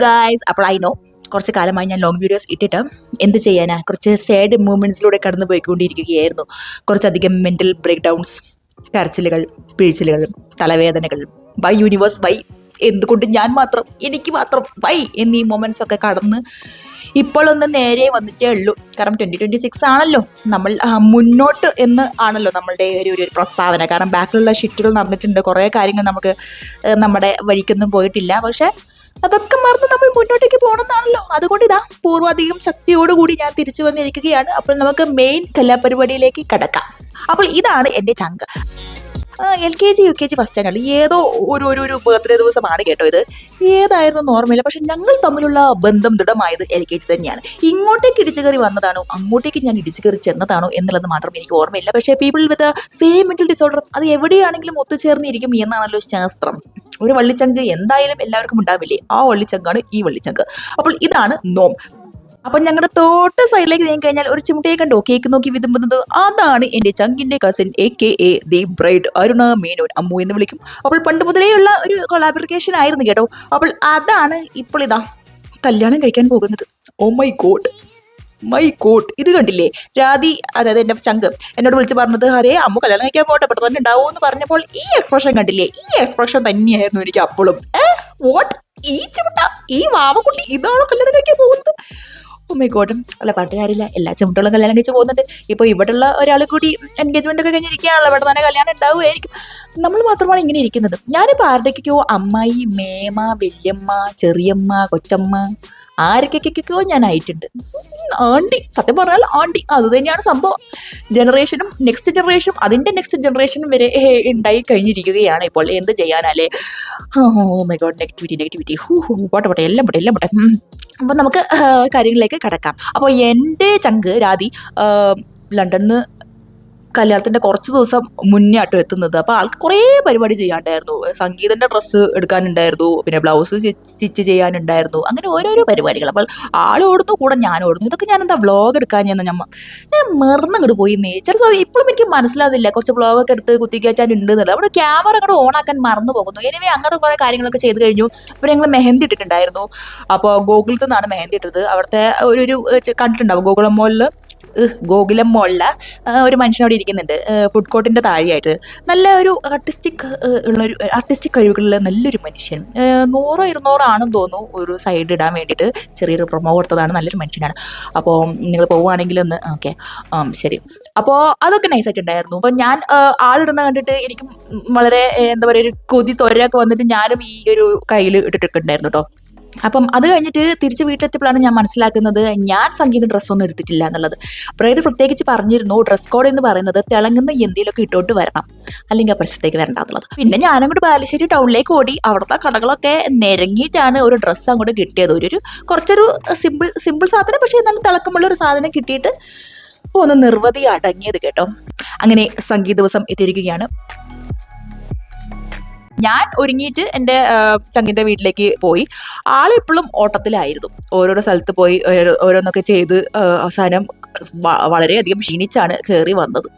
Guys, അപ്പോൾ I know കുറച്ച് കാലമായി ഞാൻ ലോങ് വീഡിയോസ് ഇട്ടിട്ട് എന്ത് ചെയ്യാനാ, കുറച്ച് സാഡ് മൂമെൻറ്റ്സിലൂടെ കടന്നു പോയിക്കൊണ്ടിരിക്കുകയായിരുന്നു. കുറച്ചധികം മെൻ്റൽ ബ്രേക്ക് ഡൗൺസ്, കരച്ചിലുകൾ, പിഴിച്ചിലുകൾ, തലവേദനകൾ, വൈ യൂണിവേഴ്സ് വൈ, എന്തുകൊണ്ട് ഞാൻ മാത്രം, എനിക്ക് മാത്രം വൈ എന്നീ മൊമെൻറ്റ്സ് ഒക്കെ കടന്ന് ഇപ്പോഴൊന്ന് നേരെ വന്നിട്ടേ ഉള്ളൂ. കാരണം 2026 ആണല്ലോ, നമ്മൾ മുന്നോട്ട് എന്ന് ആണല്ലോ നമ്മളുടെ ഒരു പ്രസ്താവന. കാരണം ബാക്കിലുള്ള ഷിഫ്റ്റുകൾ നടന്നിട്ടുണ്ട്, കുറേ കാര്യങ്ങൾ നമുക്ക് നമ്മുടെ വഴിക്കൊന്നും പോയിട്ടില്ല. പക്ഷേ അതൊക്കെ മറന്ന് നമ്മൾ മുന്നോട്ടേക്ക് പോകണമെന്നാണല്ലോ. അതുകൊണ്ട് ഇതാ പൂർവാധികം ശക്തിയോടുകൂടി ഞാൻ തിരിച്ചു വന്നിരിക്കുകയാണ്. അപ്പോൾ നമുക്ക് മെയിൻ കലാപരിപാടിയിലേക്ക് കടക്കാം. അപ്പോൾ ഇതാണ് എൻ്റെ ചങ്ക്. LKG UKG ഫസ്റ്റ് സ്റ്റാൻഡേർഡ് ഏതോ ഒരു ബർത്ത്ഡേ ദിവസമാണ് കേട്ടോ. ഇത് ഏതായിരുന്നു ഓർമ്മയില്ല. പക്ഷെ ഞങ്ങൾ തമ്മിലുള്ള ബന്ധം ദൃഢമായത് LKG തന്നെയാണ്. ഇങ്ങോട്ടേക്ക് ഇടിച്ചു കയറി വന്നതാണോ അങ്ങോട്ടേക്ക് ഞാൻ ഇടിച്ചു കയറി ചെന്നതാണോ എന്നുള്ളത് മാത്രം എനിക്ക് ഓർമ്മയില്ല. പക്ഷേ people with same mental disorder അത് എവിടെയാണെങ്കിലും ഒത്തുചേർന്നിരിക്കും എന്നാണല്ലോ ശാസ്ത്രം. ഒരു വള്ളിച്ചങ്ക് എന്തായാലും എല്ലാവർക്കും ഉണ്ടാവില്ലേ, ആ വള്ളിച്ചങ്കാണ് ഈ വള്ളിച്ചങ്ക്. അപ്പോൾ ഇതാണ് നോം. അപ്പം ഞങ്ങളുടെ തോട്ട സൈഡിലേക്ക് നീങ്ങി കഴിഞ്ഞാൽ ഒരു ചിമുട്ടയെ കണ്ടോ കേക്ക് നോക്കി വിതുമ്പുന്നത്, അതാണ് എൻ്റെ ചങ്കിൻ്റെ cousin AKA the bride Aruna Menon, Ammu എന്ന് വിളിക്കും. അപ്പോൾ പണ്ട് മുതലേയുള്ള ഒരു കൊളാബറേഷൻ ആയിരുന്നു കേട്ടോ. അപ്പോൾ അതാണ് ഇപ്പോൾ ഇതാ കല്യാണം കഴിക്കാൻ പോകുന്നത്. ഓ മൈ ഗോഡ് ഇത് കണ്ടില്ലേ, രാധി അതായത് എൻ്റെ ചങ്ക് എന്നോട് വിളിച്ച് പറഞ്ഞത്, അതേ അമ്മു കല്യാണം കഴിക്കാൻ പോട്ടെ പെട്ടെന്ന് തന്നെ ഉണ്ടാവും എന്ന് പറഞ്ഞപ്പോൾ ഈ എക്സ്പ്രഷൻ കണ്ടില്ലേ, ഈ എക്സ്പ്രഷൻ തന്നെയായിരുന്നു എനിക്ക് അപ്പോഴും. വാട്ട്, ഈ ചിമുട്ട, ഈ വാവക്കുട്ടി ഇതാണോ കല്യാണം കഴിക്കാൻ പോകുന്നത്? Oh my God. അല്ല പാട്ടുകാരില്ല, എല്ലാ ചുമട്ടുകളും കല്യാണം കഴിച്ച് പോകുന്നുണ്ട്. ഇപ്പോൾ ഇവിടെയുള്ള ഒരാൾ കൂടി എൻഗേജ്മെൻ്റ് ഒക്കെ കഴിഞ്ഞിരിക്കുകയാണല്ലോ, ഇവിടെ തന്നെ കല്യാണം ഉണ്ടാവുമായിരിക്കും. നമ്മൾ മാത്രമാണ് ഇങ്ങനെ ഇരിക്കുന്നത്. ഞാനിപ്പോൾ ആരുടെക്കൊക്കെയോ അമ്മായി, മേമ, വല്യമ്മ, ചെറിയമ്മ, കൊച്ചമ്മ, ആരൊക്കെയൊക്കെയോ ഞാൻ ആയിട്ടുണ്ട്. ആണ്ടി, സത്യം പറഞ്ഞാൽ ആണ്ടി അത് തന്നെയാണ് സംഭവം. ജനറേഷനും നെക്സ്റ്റ് ജനറേഷനും അതിൻ്റെ നെക്സ്റ്റ് ജനറേഷനും വരെ ഉണ്ടായി കഴിഞ്ഞിരിക്കുകയാണ് ഇപ്പോൾ. എന്ത് ചെയ്യാനല്ലേ. ഓ മൈ ഗോഡ്, നെഗറ്റിവിറ്റി പോട്ടെ എല്ലാം പോട്ടെ. അപ്പോൾ നമുക്ക് കാര്യങ്ങളിലേക്ക് കടക്കാം. അപ്പോൾ എൻ്റെ ചങ്ക് രാധി ലണ്ടനിൽ നിന്ന് കല്യാണത്തിൻ്റെ കുറച്ച് ദിവസം മുന്നേ ആട്ടോ എത്തുന്നത്. അപ്പോൾ ആൾക്ക് കുറേ പരിപാടി ചെയ്യാനുണ്ടായിരുന്നു. സംഗീതൻ്റെ ഡ്രസ്സ് എടുക്കാനുണ്ടായിരുന്നു, പിന്നെ ബ്ലൗസ് സ്റ്റിച്ച് ചെയ്യാനുണ്ടായിരുന്നു, അങ്ങനെ ഓരോരോ പരിപാടികൾ. അപ്പോൾ ആൾ ഓടുന്നു, കൂടെ ഞാൻ ഓടുന്നു. ഇതൊക്കെ ഞാൻ എന്താ വ്ളോഗ് എടുക്കാൻ ഞാൻ മറന്നങ്ങോട്ട് പോയി. നേച്ചർ ഇപ്പോഴും എനിക്ക് മനസ്സിലാകുന്നില്ല. കുറച്ച് വ്ളോഗൊക്കെ എടുത്ത് കുത്തിക്കയറ്റാനുണ്ട് എന്നുള്ളത്. അവിടെ ക്യാമറ അങ്ങോട്ട് ഓണാക്കാൻ മറന്നു പോകുന്നു. എനിവേ അങ്ങനത്തെ കുറേ കാര്യങ്ങളൊക്കെ ചെയ്ത് കഴിഞ്ഞു. അപ്പോൾ ഞങ്ങൾ മെഹന്തി ഇട്ടിട്ടുണ്ടായിരുന്നു. അപ്പോൾ ഗോകുലത്തിൽ നിന്നാണ് മെഹന്തി ഇട്ടത്. അവിടുത്തെ ഒരു കണ്ടിട്ടുണ്ടാവും ഗോകുലം മോളിൽ ഒരു മനുഷ്യനോട് ഇരിക്കുന്നുണ്ട്, ഫുഡ് കോർട്ടിൻ്റെ താഴെയായിട്ട്. നല്ല ഒരു ആർട്ടിസ്റ്റിക് കഴിവുകളുള്ള നല്ലൊരു മനുഷ്യൻ. 100-200 ആണെന്ന് തോന്നുന്നു ഒരു സൈഡ് ഇടാൻ വേണ്ടിയിട്ട് ചെറിയൊരു പ്രൊമോ കൊടുത്തതാണ്. നല്ലൊരു മനുഷ്യനാണ്. അപ്പോൾ നിങ്ങൾ പോവുകയാണെങ്കിൽ ഒന്ന് ഓക്കെ, ശരി. അപ്പോൾ അതൊക്കെ നൈസായിട്ടുണ്ടായിരുന്നു. അപ്പോൾ ഞാൻ ആളിടുന്ന കണ്ടിട്ട് എനിക്ക് വളരെ എന്താ പറയുക, ഒരു കൊതി തൊരയൊക്കെ വന്നിട്ട് ഞാനും ഈ ഒരു കയ്യിൽ ഇട്ടിട്ടൊക്കെ ഉണ്ടായിരുന്നു കേട്ടോ. അപ്പം അത് കഴിഞ്ഞിട്ട് തിരിച്ച് വീട്ടിലെത്തിയപ്പോഴാണ് ഞാൻ മനസ്സിലാക്കുന്നത് ഞാൻ സംഗീത ഡ്രസ്സൊന്നും എടുത്തിട്ടില്ല എന്നുള്ളത്. ബ്രൈഡ് പ്രത്യേകിച്ച് പറഞ്ഞിരുന്നു, ഡ്രസ് കോഡ് എന്ന് പറയുന്നത് തിളങ്ങുന്ന എന്തെങ്കിലുമൊക്കെ ഇട്ടോട്ട് വരണം, അല്ലെങ്കിൽ ആ പ്രശ്നത്തേക്ക് വരണ്ട എന്നുള്ളത്. പിന്നെ ഞാനങ്ങോട്ട് ബാലുശ്ശേരി ടൗണിലേക്ക് ഓടി. അവിടുത്തെ കടകളൊക്കെ നിരങ്ങിയിട്ടാണ് ഒരു ഡ്രസ്സ് അങ്ങോട്ട് കിട്ടിയത്. കുറച്ചൊരു സിമ്പിൾ സാധനം, പക്ഷേ എന്നാലും തിളക്കമുള്ള ഒരു സാധനം കിട്ടിയിട്ട് ഒന്ന് നിർവധി അടങ്ങിയത് കേട്ടോ. അങ്ങനെ സംഗീത ദിവസം എത്തിയിരിക്കുകയാണ്. ഞാൻ ഒരുങ്ങിയിട്ട് എൻ്റെ ചങ്കിൻ്റെ വീട്ടിലേക്ക് പോയി. ആളിപ്പോഴും ഓട്ടത്തിലായിരുന്നു. ഓരോരോ സ്ഥലത്ത് പോയി ഓരോന്നൊക്കെ ചെയ്ത് അവസാനം വളരെയധികം ക്ഷീണിച്ചാണ് കയറി വന്നത്.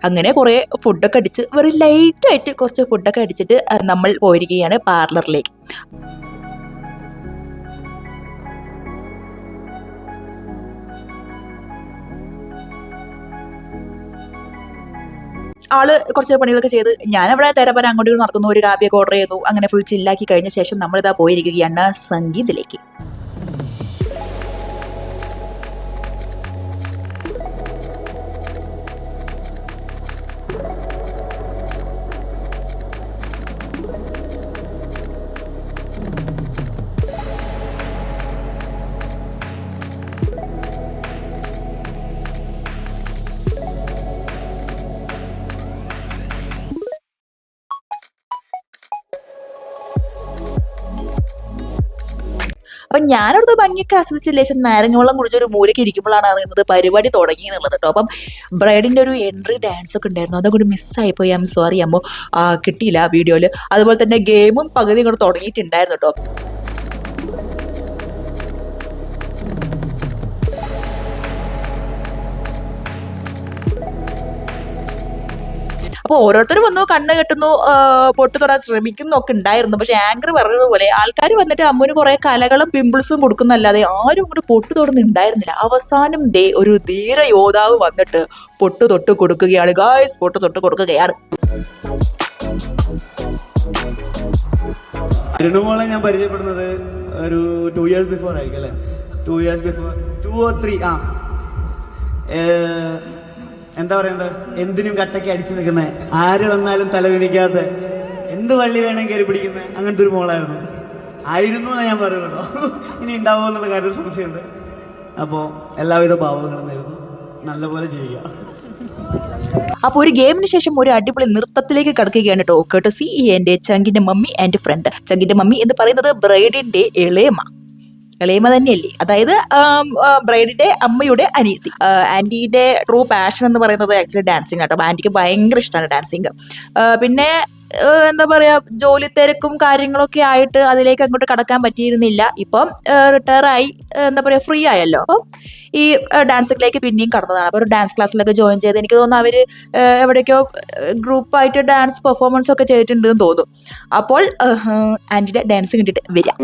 അങ്ങനെ കുറേ ഫുഡൊക്കെ അടിച്ച് വെറും ലൈറ്റായിട്ട് കുറച്ച് ഫുഡൊക്കെ അടിച്ചിട്ട് നമ്മൾ പോയിരിക്കുകയാണ് പാർലറിലേക്ക്. ആള് കുറച്ച് പണികളൊക്കെ ചെയ്ത് ഞാനവിടെ തേരപ്പന അങ്ങോട്ട് നടക്കുന്നു, ഒരു കാപ്പിയൊക്കെ ഓർഡർ ചെയ്യുന്നു. അങ്ങനെ ഫുൾ ചില്ലാക്കി കഴിഞ്ഞ ശേഷം നമ്മളിതാ പോയിരിക്കുകയാണ് സംഗീതത്തിലേക്ക്. അപ്പം ഞാനവിടുത്തെ ഭംഗിയൊക്കെ ആസ്വദിച്ച് ലേശം നാരങ്ങവെള്ളം കുടിച്ചൊരു മൂലയ്ക്ക് ഇരിക്കുമ്പോഴാണ് അറിയുന്നത് പരിപാടി തുടങ്ങി എന്നുള്ളത് കേട്ടോ. അപ്പം ബ്രൈഡിൻ്റെ ഒരു എൻട്രി ഡാൻസ് ഒക്കെ ഉണ്ടായിരുന്നു, അതങ്ങോട്ട് മിസ്സായിപ്പോയി. ഐ ആം സോറി അമ്മോ, കിട്ടിയില്ല വീഡിയോയിൽ. അതുപോലെ തന്നെ ഗെയിമും പകുതി ഇങ്ങോട്ട് തുടങ്ങിയിട്ടുണ്ടായിരുന്നു കേട്ടോ. അപ്പോൾ ഓരോരുത്തർ വന്നു കണ്ണ് കെട്ടുന്നു, പൊട്ട് തൊടാൻ ശ്രമിക്കുന്നു ഒക്കെ ഉണ്ടായിരുന്നു. പക്ഷെ ആങ്കർ പറഞ്ഞതുപോലെ ആൾക്കാർ വന്നിട്ട് അമ്മുവിന് കുറെ കലകളും പിമ്പിൾസും കൊടുക്കുന്നല്ലാതെ ആരും അങ്ങോട്ട് പൊട്ട് തൊടുന്നുണ്ടായിരുന്നില്ല. അവസാനം ദേ ഒരു ധീര യോദ്ധാവ് വന്നിട്ട് പൊട്ട് തൊട്ട് കൊടുക്കുകയാണ്. ഗായ്സ്, പൊട്ട് തൊട്ട് കൊടുക്കുകയാണ്. അരുണുമോളെ ഞാൻ പരിചയപ്പെടുന്നത് ഒരു 2 years ബിഫോർ ആയിരിക്കും അല്ലേ, 2 years ബിഫോർ, 2 or 3. എന്താ പറയണ്ടത്, എന്തിനും കട്ടയ്ക്ക് അടിച്ചു നിൽക്കുന്നത്, ആര് വന്നാലും തലവിനിക്കാത്ത, എന്ത് വള്ളി വേണം കയറി പിടിക്കുന്നത്, അങ്ങനത്തെ ഒരു മോളായിരുന്നു. ആയിരുന്നു എന്ന് ഞാൻ പറയുള്ളൂ, ഇനി ഉണ്ടാവുമോ എന്നുള്ള കാര്യത്തിൽ സംശയമുണ്ട്. അപ്പോൾ എല്ലാവിധ ഭാവങ്ങളും നേരുന്നു, നല്ലപോലെ ചെയ്യുക. അപ്പോൾ ഒരു ഗെയിമിന് ശേഷം ഒരു അടിപൊളി നൃത്തത്തിലേക്ക് കടക്കുകയാണ് കേട്ടോ. കേട്ടസി എൻ്റെ ചങ്കിന്റെ മമ്മി ആൻഡ് ഫ്രണ്ട്. ചങ്കിന്റെ മമ്മി എന്ന് പറയുന്നത് ബ്രൈഡിന്റെ ഇളയമ തന്നെയല്ലേ, അതായത് ബ്രൈഡിന്റെ അമ്മയുടെ അനിയത്തി. ആന്റിയുടെ ട്രൂ പാഷൻ എന്ന് പറയുന്നത് ആക്ച്വലി ഡാൻസിങ് ആട്ടോ. ആന്റിക്ക് ഭയങ്കര ഇഷ്ടമാണ് ഡാൻസിങ്. പിന്നെ എന്താ പറയാ, ജോലി തിരക്കും കാര്യങ്ങളൊക്കെ ആയിട്ട് അതിലേക്ക് അങ്ങോട്ട് കടക്കാൻ പറ്റിയിരുന്നില്ല. ഇപ്പം റിട്ടയർ ആയി, എന്താ പറയാ, ഫ്രീ ആയല്ലോ. അപ്പം ഈ ഡാൻസിലേക്ക് പിന്നെയും കടന്നതാണ്. അപ്പോൾ ഒരു ഡാൻസ് ക്ലാസ്സിലൊക്കെ ജോയിൻ ചെയ്ത് എനിക്ക് തോന്നുന്നു അവര് എവിടേക്കോ ഗ്രൂപ്പായിട്ട് ഡാൻസ് പെർഫോമൻസ് ഒക്കെ ചെയ്തിട്ടുണ്ടെന്ന് തോന്നുന്നു. അപ്പോൾ ആന്റിയുടെ ഡാൻസ് കണ്ടിട്ട് വരിക.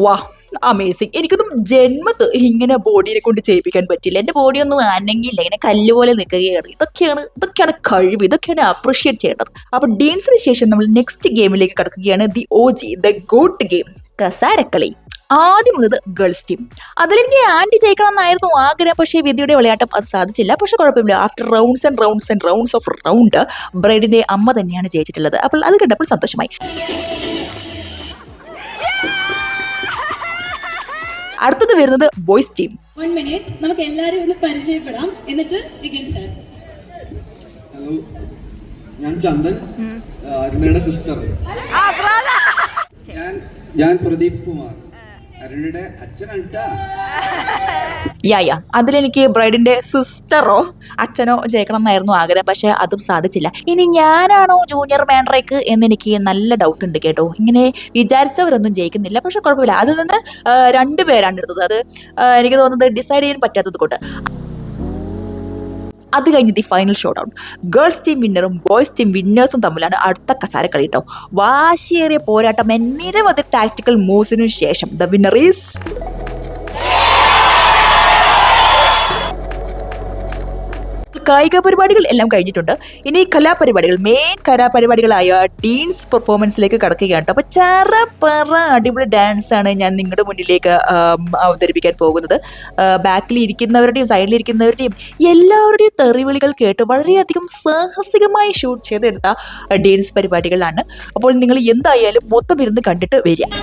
വാ, അമേസിങ്. എനിക്കൊന്നും ജന്മത്ത് ഇങ്ങനെ ബോഡിയെ കൊണ്ട് ചെയ്യിപ്പിക്കാൻ പറ്റില്ല. എൻ്റെ ബോഡിയൊന്നും അനങ്ങിയില്ല, ഇങ്ങനെ കല്ല് പോലെ നിൽക്കുകയാണ്. ഇതൊക്കെയാണ് കഴിവ്, ഇതൊക്കെയാണ് അപ്രീഷിയേറ്റ് ചെയ്യേണ്ടത്. അപ്പോൾ ഡാൻസിന് ശേഷം നമ്മൾ നെക്സ്റ്റ് ഗെയിമിലേക്ക് കടക്കുകയാണ്. The OG, the goat game, കസാരക്കളി. ആദ്യം വന്നത് ഗേൾസ് ടീം. അതിലെനിക്ക് ആന്റി ജയിക്കണം എന്നായിരുന്നു ആഗ്രഹം. പക്ഷേ വിധിയുടെ വിളയാട്ടം അത് സാധിച്ചില്ല. പക്ഷെ കുഴപ്പമില്ല, ആഫ്റ്റർ റൗണ്ട്സ് ഓഫ് റൗണ്ട് ബ്രൈഡിന്റെ അമ്മ തന്നെയാണ് ജയിച്ചിട്ടുള്ളത്. അപ്പോൾ അത് കണ്ടപ്പോൾ സന്തോഷമായി. അടുത്തത് വരുന്നത് ബോയ്സ് ടീം. 1 minute നമുക്ക് എല്ലാവരും ഒന്ന് പരിചയപ്പെടാം, എന്നിട്ട് ഹലോ, ഞാൻ ചന്ദൻ, അരുണയുടെ സിസ്റ്റർ. ഞാൻ പ്രദീപ് കുമാർ, അരുണയുടെ അച്ഛനാണ്. അതിലെനിക്ക് ബ്രൈഡിന്റെ സിസ്റ്ററോ അച്ഛനോ ജയിക്കണം എന്നായിരുന്നു ആഗ്രഹം. പക്ഷെ അതും സാധിച്ചില്ല. ഇനി ഞാനാണോ ജൂനിയർ മാൻഡ്രേക്ക് എന്നെനിക്ക് നല്ല ഡൗട്ട് ഉണ്ട് കേട്ടോ. ഇങ്ങനെ വിചാരിച്ചവരൊന്നും ജയിക്കുന്നില്ല. പക്ഷെ കുഴപ്പമില്ല, അതിൽ നിന്ന് 2 പേരാണ് എടുത്തത്. അത് എനിക്ക് തോന്നുന്നത് ഡിസൈഡ് ചെയ്യാൻ പറ്റാത്തത് കൊണ്ട്. അത് കഴിഞ്ഞ് the final showdown, girls team വിന്നറും ബോയ്സ് ടീം വിന്നേഴ്സും തമ്മിലാണ് അടുത്ത കസാരക്കളി കേട്ടോ. വാശിയേറിയ പോരാട്ടം, നിരവധി ടാക്ടിക്കൽ മൂവ്സിനു ശേഷം ദ വിന്നർ ഈസ് കായിക പരിപാടികൾ എല്ലാം കഴിഞ്ഞിട്ടുണ്ട്. ഇനി കലാപരിപാടികൾ, മെയിൻ കലാപരിപാടികളായ ഡീൻസ് പെർഫോമൻസിലേക്ക് കടക്കുകയാണ്. അപ്പോൾ ചറപ്പറ അടിപൊളി ഡാൻസ് ആണ് ഞാൻ നിങ്ങളുടെ മുന്നിലേക്ക് അവതരിപ്പിക്കാൻ പോകുന്നത്. ബാക്കിൽ ഇരിക്കുന്നവരുടെയും സൈഡിലിരിക്കുന്നവരുടെയും എല്ലാവരുടെയും തെറിവിളികൾ കേട്ട് വളരെയധികം സാഹസികമായി ഷൂട്ട് ചെയ്തെടുത്ത ഡാൻസ് പരിപാടികളാണ്. അപ്പോൾ നിങ്ങൾ എന്തായാലും മൊത്തം ഇരുന്ന് കണ്ടിട്ട് വരിക.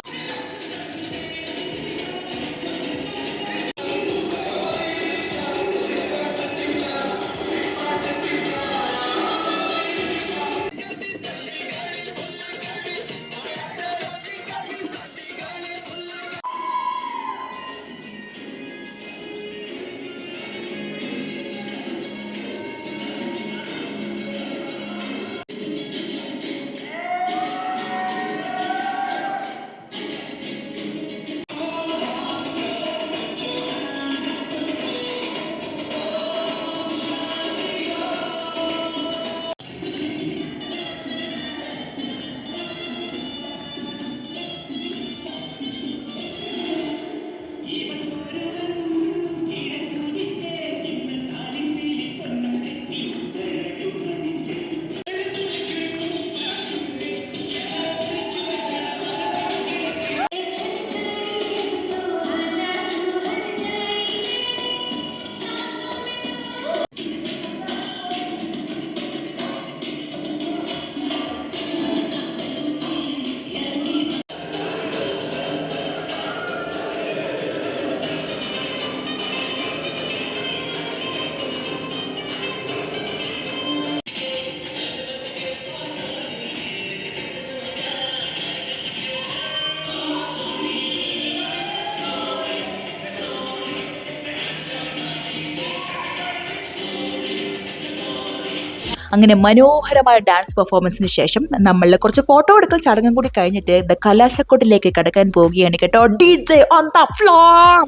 അങ്ങനെ മനോഹരമായ ഡാൻസ് പെർഫോമൻസിന് ശേഷം നമ്മളുടെ കുറച്ച് ഫോട്ടോ എടുക്കൽ ചടങ്ങും കൂടി കഴിഞ്ഞിട്ട് കലാശക്കൊട്ടിലേക്ക് കടക്കാൻ പോവുകയാണ് കേട്ടോ. DJ on the floor.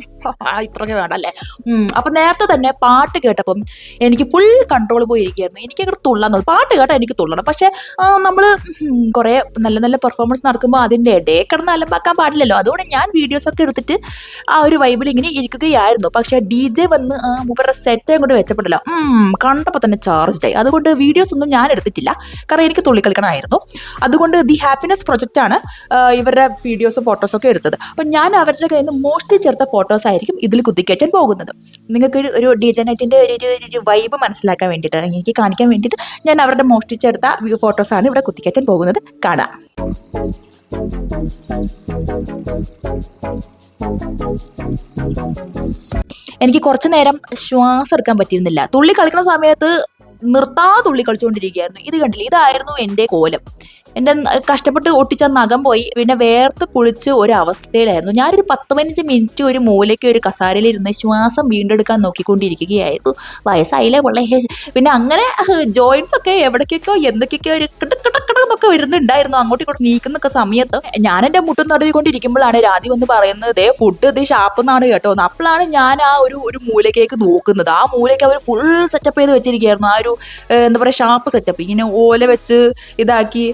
ഇത്രയൊക്കെ വേണ്ടല്ലേ. അപ്പം നേരത്തെ തന്നെ പാട്ട് കേട്ടപ്പം എനിക്ക് ഫുൾ കൺട്രോൾ പോയിരിക്കുകയായിരുന്നു. എനിക്കങ്ങനെ തുള്ളാൻ തോന്നും. പാട്ട് കേട്ടാൽ എനിക്ക് തുള്ളണം. പക്ഷേ നമ്മൾ കുറേ നല്ല നല്ല പെർഫോമൻസ് നടക്കുമ്പോൾ അതിൻ്റെ ഇടയിൽ കിടന്ന് അലമ്പാക്കാൻ പാടില്ലല്ലോ. അതുകൊണ്ട് ഞാൻ വീഡിയോസൊക്കെ എടുത്തിട്ട് ആ ഒരു വൈബിൽ ഇങ്ങനെ ഇരിക്കുകയായിരുന്നു. പക്ഷേ DJ വന്ന് മൂപ്പരുടെ സെറ്റ് അങ്ങോട്ട് വെച്ചപ്പെട്ടല്ലോ. കണ്ടപ്പോൾ തന്നെ ചാർജ്ഡായി. അതുകൊണ്ട് വീഡിയോസ് ഒന്നും ഞാൻ എടുത്തിട്ടില്ല. കാരണം എനിക്ക് തുള്ളിക്കളിക്കണമായിരുന്നു. അതുകൊണ്ട് ദി ഹാപ്പിനെസ് പ്രൊജക്റ്റാണ് ഇവരുടെ വീഡിയോസും ഫോട്ടോസൊക്കെ എടുത്തത്. അപ്പം ഞാൻ അവരുടെ കയ്യിൽ നിന്ന് മോസ്റ്റ്ലി ചേർത്ത ഫോട്ടോസ് ആയിരിക്കും ഇതിൽ കുത്തിക്കയറ്റാൻ പോകുന്നത്. നിങ്ങൾക്ക് ഒരു DJ നൈറ്റിൻ്റെ ഒരു വൈബ് മനസ്സിലാക്കാൻ വേണ്ടിയിട്ട്, എനിക്ക് കാണിക്കാൻ വേണ്ടിയിട്ട് ഞാൻ അവരുടെ മോസ്റ്റ്ലി ചേർത്ത ഫോട്ടോസാണ് ഇവിടെ കുത്തിക്കയറ്റാൻ പോകുന്നത്. കാണാം. എനിക്ക് കുറച്ചു നേരം ശ്വാസം എടുക്കാൻ പറ്റിയിരുന്നില്ല. തുള്ളി കളിക്കുന്ന സമയത്ത് നിർത്താതെ തുള്ളി കളിച്ചുകൊണ്ടിരിക്കുകയായിരുന്നു. ഇത് കണ്ടില്ല, ഇതായിരുന്നു എൻ്റെ കോലം. എൻ്റെ കഷ്ടപ്പെട്ട് ഒട്ടിച്ച നഖം പോയി. പിന്നെ വേർത്ത് കുളിച്ച് ഒരവസ്ഥയിലായിരുന്നു. ഞാനൊരു 10-15 മിനിറ്റ് ഒരു മൂലയ്ക്ക് ഒരു കസാരയിലിരുന്ന് ശ്വാസം വീണ്ടെടുക്കാൻ നോക്കിക്കൊണ്ടിരിക്കുകയായിരുന്നു. വയസ്സായില്ലേ പൊള്ളേ. പിന്നെ അങ്ങനെ ജോയിൻസ് ഒക്കെ എവിടേക്കൊക്കെയോ എന്തൊക്കെയൊക്കെയോ ഒരു കിടക്കിടക്കിടന്നൊക്കെ വരുന്നുണ്ടായിരുന്നു. അങ്ങോട്ടും ഇങ്ങോട്ടും നീക്കുന്നൊക്കെ സമയത്ത് ഞാൻ എൻ്റെ മുട്ടും തടവിക്കൊണ്ടിരിക്കുമ്പോഴാണ് രാധി വന്ന് പറയുന്നത്, ഫുഡ് ഇത് ഷാപ്പെന്നാണ് കേട്ടോ. അപ്പോഴാണ് ഞാൻ ആ ഒരു മൂലക്കേക്ക് നോക്കുന്നത്. ആ മൂലയ്ക്ക് അവർ ഫുൾ സെറ്റപ്പ് ചെയ്ത് വെച്ചിരിക്കുകയായിരുന്നു. ആ ഒരു എന്താ പറയുക, ഷാപ്പ് സെറ്റപ്പ്. ഇങ്ങനെ ഓല വെച്ച് ഇതാക്കി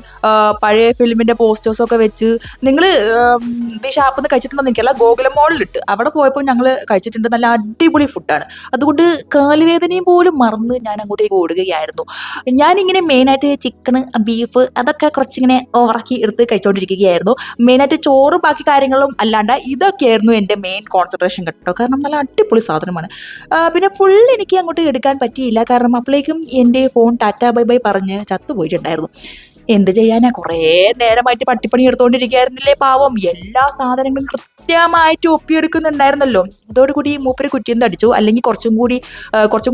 പഴയ ഫിലിമിൻ്റെ പോസ്റ്റേഴ്സൊക്കെ വെച്ച്. നിങ്ങൾ ഈ ഷാപ്പിൽ നിന്ന് കഴിച്ചിട്ടുണ്ടോ എനിക്കല്ല, ഗോകുലം മോളിലിട്ട് അവിടെ പോയപ്പോൾ ഞങ്ങൾ കഴിച്ചിട്ടുണ്ട്. നല്ല അടിപൊളി ഫുഡാണ്. അതുകൊണ്ട് കാലുവേദനയും പോലും മറന്ന് ഞാൻ അങ്ങോട്ടേക്ക് ഓടുകയായിരുന്നു. ഞാനിങ്ങനെ മെയിനായിട്ട് ചിക്കൻ, ബീഫ് അതൊക്കെ കുറച്ചിങ്ങനെ ഓവറാക്കി എടുത്ത് കഴിച്ചുകൊണ്ടിരിക്കുകയായിരുന്നു. മെയിനായിട്ട് ചോറ് ബാക്കി കാര്യങ്ങളും അല്ലാണ്ട് ഇതൊക്കെയായിരുന്നു എൻ്റെ മെയിൻ കോൺസെൻട്രേഷൻ കേട്ടോ. കാരണം നല്ല അടിപൊളി സാധനമാണ്. പിന്നെ ഫുൾ എനിക്ക് അങ്ങോട്ട് എടുക്കാൻ പറ്റിയില്ല. കാരണം അപ്പോഴേക്കും എൻ്റെ ഫോൺ ടാറ്റ ബൈ ബൈ പറഞ്ഞ് ചത്തുപോയിട്ടുണ്ടായിരുന്നു. എന്ത് ചെയ്യാനാ, കുറേ നേരമായിട്ട് പട്ടിപ്പണി എടുത്തുകൊണ്ടിരിക്കുകയായിരുന്നില്ലേ പാവം. എല്ലാ സാധനങ്ങളും കൃത്യമായിട്ട് ഒപ്പിയെടുക്കുന്നുണ്ടായിരുന്നല്ലോ. അതോടുകൂടി മൂപ്പര് കുറ്റിയെന്ന് അടിച്ചു. അല്ലെങ്കിൽ കുറച്ചും കൂടി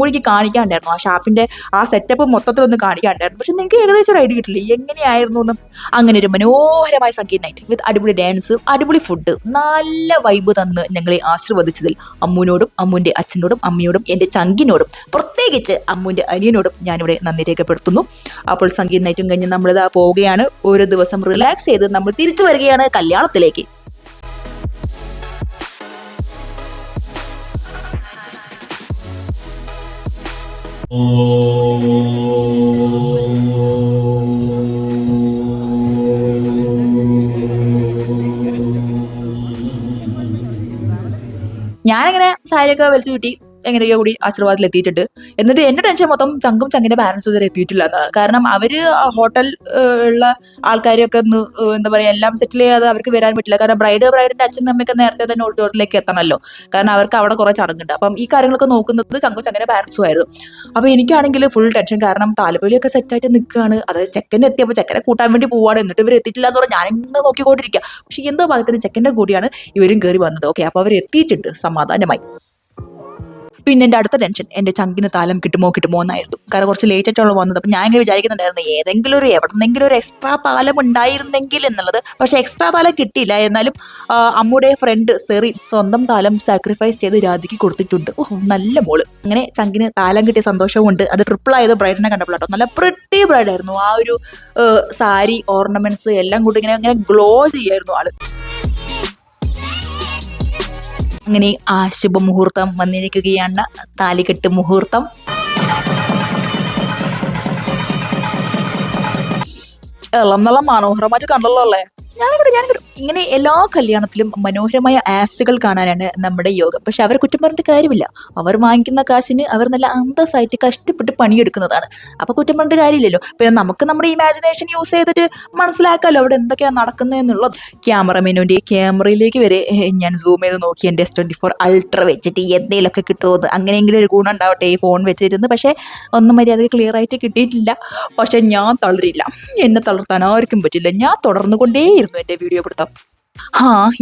എനിക്ക് കാണിക്കാണ്ടായിരുന്നു. ആ ഷാപ്പിൻ്റെ ആ സെറ്റപ്പ് മൊത്തത്തിലൊന്ന് കാണിക്കാണ്ടായിരുന്നു. പക്ഷെ നിങ്ങൾക്ക് ഏകദേശം ഒരു ഐഡിയ കിട്ടില്ലേ എങ്ങനെയായിരുന്നു എന്ന്. അങ്ങനെ ഒരു മനോഹരമായ സംഗീത നൈറ്റ് വിത്ത് അടിപൊളി ഡാൻസ്, അടിപൊളി ഫുഡ്, നല്ല വൈബ് തന്ന് ഞങ്ങളെ ആശീർവദിച്ചതിൽ അമ്മൂനോടും അമ്മൂൻ്റെ അച്ഛനോടും അമ്മയോടും എൻ്റെ ചങ്കിനോടും പ്രത്യേകിച്ച് അമ്മൂൻ്റെ അനിയനോടും ഞാനിവിടെ നന്ദി രേഖപ്പെടുത്തുന്നു. അപ്പോൾ സംഗീത നൈറ്റും കഴിഞ്ഞ് നമ്മളിതാ പോവുകയാണ്. ഒരു ദിവസം റിലാക്സ് ചെയ്ത് നമ്മൾ തിരിച്ചു വരികയാണ് കല്യാണത്തിലേക്ക്. ഞാനിങ്ങനെ സാരിയൊക്കെ വലിച്ചു കിട്ടി എങ്ങനെയൊക്കെ കൂടി ആശീർവാദത്തിൽ എത്തിയിട്ടുണ്ട്. എന്നിട്ട് എൻ്റെ ടെൻഷൻ മൊത്തം ചങ്കിൻ്റെ പാരൻസ് ഇതുവരെ എത്തിയിട്ടില്ല എന്നാണ്. കാരണം അവർ ഹോട്ടൽ ഉള്ള ആൾക്കാരെയൊക്കെ ഒന്ന് എന്താ പറയുക, എല്ലാം സെറ്റിൽ ചെയ്യാതെ അവർക്ക് വരാൻ പറ്റില്ല. കാരണം ബ്രൈഡിൻ്റെ അച്ഛനും അമ്മയൊക്കെ നേരത്തെ തന്നെ ഓഡിറ്റോറിയത്തിലേക്ക് എത്തണമല്ലോ. കാരണം അവർക്ക് അവിടെ കുറേ ചടങ്ങുണ്ട്. അപ്പം ഈ കാര്യങ്ങളൊക്കെ നോക്കുന്നത് ചങ്കിൻ്റെ പാരൻസും ആയിരുന്നു. അപ്പോൾ എനിക്കാണെങ്കിൽ ഫുൾ ടെൻഷൻ. കാരണം താലപ്പൊലിയൊക്കെ സെറ്റായിട്ട് നിൽക്കുകയാണ്. അത് ചെക്കൻ എത്തിയപ്പോൾ ചെക്കനെ കൂട്ടാൻ വേണ്ടി പോവുകയാണ്. എന്നിട്ട് ഇവർ എത്തിയിട്ടില്ല എന്ന് പറഞ്ഞാൽ ഞാനിങ്ങനെ നോക്കിക്കൊണ്ടിരിക്കുക. പക്ഷേ എന്തോ ഭാഗത്തിന് ചെക്കൻ്റെ കൂടിയാണ് ഇവരും കയറി വന്നത്. ഓക്കെ, അപ്പോൾ അവർ എത്തിയിട്ടുണ്ട് സമാധാനമായി. പിന്നെ എൻ്റെ അടുത്ത ടെൻഷൻ എൻ്റെ ചങ്കിന് താലം കിട്ടുമോ എന്നായിരുന്നു. കാരണം കുറച്ച് ലേറ്റ് ആയിട്ടുള്ള വന്നത്. അപ്പം ഞാൻ ഇങ്ങനെ വിചാരിക്കുന്നുണ്ടായിരുന്നു എവിടെന്നെങ്കിലും ഒരു എക്സ്ട്രാ താലം ഉണ്ടായിരുന്നെങ്കിൽ എന്നുള്ളത്. പക്ഷേ എക്സ്ട്രാ താലം കിട്ടിയില്ല. എന്നാലും അമ്മൂടെ ഫ്രണ്ട് സെറി സ്വന്തം താലം സാക്രിഫൈസ് ചെയ്ത് രാധിക്ക് കൊടുത്തിട്ടുണ്ട്. നല്ല മോള്. അങ്ങനെ ചങ്കിന് താലം കിട്ടിയ സന്തോഷമുണ്ട്. അത് ട്രിപ്പിൾ ആയത് ബ്രൈഡിനെ കണ്ടപ്പോൾ കേട്ടോ. നല്ല പ്രിട്ടി ബ്രൈഡായിരുന്നു. ആ ഒരു സാരി ഓർണമെന്റ്സ് എല്ലാം കൂടി ഇങ്ങനെ ഗ്ലോ ചെയ്യായിരുന്നു ആള്. അങ്ങനെ ആ ശുഭമുഹൂർത്തം വന്നിരിക്കുകയാണ്, താലികെട്ട് മുഹൂർത്തം. എല്ലാം നല്ല മനോഹരമായിട്ട് കണ്ടല്ലോ അല്ലേ. ഞാനിവിടെ ഇങ്ങനെ എല്ലാ കല്യാണത്തിലും മനോഹരമായ ആസുകൾ കാണാനാണ് നമ്മുടെ യോഗം. പക്ഷെ അവരെ കുറ്റം പറഞ്ഞിട്ട് കാര്യമില്ല. അവർ വാങ്ങിക്കുന്ന കാശിന് അവർ നല്ല അന്തസ്സായിട്ട് കഷ്ടപ്പെട്ട് പണിയെടുക്കുന്നതാണ്. അപ്പോൾ കുറ്റം പറഞ്ഞിട്ട് കാര്യമില്ലല്ലോ. പിന്നെ നമുക്ക് നമ്മുടെ ഇമാജിനേഷൻ യൂസ് ചെയ്തിട്ട് മനസ്സിലാക്കാമല്ലോ അവിടെ എന്തൊക്കെയാണ് നടക്കുന്നതെന്നുള്ളത്. ക്യാമറമാനുവിൻ്റെ ക്യാമറയിലേക്ക് വരെ ഞാൻ സൂം ചെയ്ത് നോക്കി. എൻ്റെ S24 അൾട്ര വെച്ചിട്ട് എന്തെങ്കിലുമൊക്കെ കിട്ടുമോ, അങ്ങനെയെങ്കിലും ഒരു ഗുണം ഉണ്ടാവട്ടെ ഈ ഫോൺ വെച്ചിരുന്ന്. പക്ഷേ ഒന്നും മര്യാദ ക്ലിയർ ആയിട്ട് കിട്ടിയിട്ടില്ല. പക്ഷെ ഞാൻ തളരില്ല. എന്നെ തളർത്താൻ ആർക്കും പറ്റില്ല. ഞാൻ തുടർന്നുകൊണ്ടേയിരുന്നു എൻ്റെ വീഡിയോ പിടുത്തം.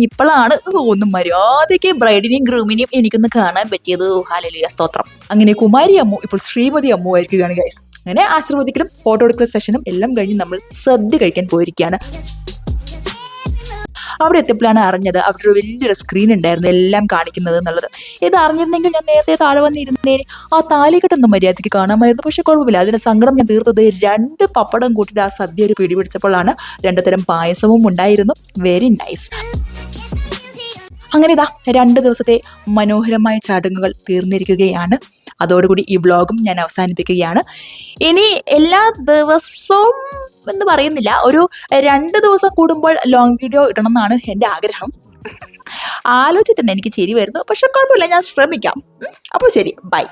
ഇപ്പോഴാണ് ഒന്ന് മര്യാദയ്ക്ക് ബ്രൈഡിനെയും ഗ്രൂമിനെയും എനിക്കൊന്ന് കാണാൻ പറ്റിയത്. ഹല്ലേലൂയ, സ്തോത്രം. അങ്ങനെ കുമാരി അമ്മു ഇപ്പോൾ ശ്രീമതി അമ്മു ആയിരിക്കുകയാണ് ഗൈസ്. അങ്ങനെ ആശീർവദിക്കലും ഫോട്ടോ എടുക്കൽ സെഷനും എല്ലാം കഴിഞ്ഞ് നമ്മൾ സദ്യ കഴിക്കാൻ പോയിരിക്കുകയാണ്. അവിടെ എത്തിയപ്പോഴാണ് അറിഞ്ഞത് അവിടെ ഒരു വലിയൊരു സ്ക്രീൻ ഉണ്ടായിരുന്നു എല്ലാം കാണിക്കുന്നത് എന്നുള്ളത്. ഇത് അറിഞ്ഞിരുന്നെങ്കിൽ ഞാൻ നേരത്തെ താഴെ വന്നിരുന്നേന് ആ താലികെട്ടൊന്നും മര്യാദയ്ക്ക് കാണാമായിരുന്നു. പക്ഷെ കുഴപ്പമില്ല, അതിന് സങ്കടം ഞാൻ തീർത്തത് 2 പപ്പടം കൂട്ടിയിട്ട് ആ സദ്യ ഒരു പിടി പിടിച്ചപ്പോഴാണ്. 2 തരം പായസവും ഉണ്ടായിരുന്നു. Very nice. അങ്ങനെ ഇതാ 2 ദിവസത്തെ മനോഹരമായ ചടങ്ങുകൾ തീർന്നിരിക്കുകയാണ്. അതോടുകൂടി ഈ വ്ളോഗും ഞാൻ അവസാനിപ്പിക്കുകയാണ്. ഇനി എല്ലാ ദിവസവും എന്ന് പറയുന്നില്ല, ഒരു 2 ദിവസം കൂടുമ്പോൾ ലോങ് വീഡിയോ ഇടണം എന്നാണ് എൻ്റെ ആഗ്രഹം. ആലോചിച്ചിട്ടുണ്ട്, എനിക്ക് ചിരി വരുന്നു. പക്ഷെ കുഴപ്പമില്ല, ഞാൻ ശ്രമിക്കാം. അപ്പോൾ ശരി, ബൈ.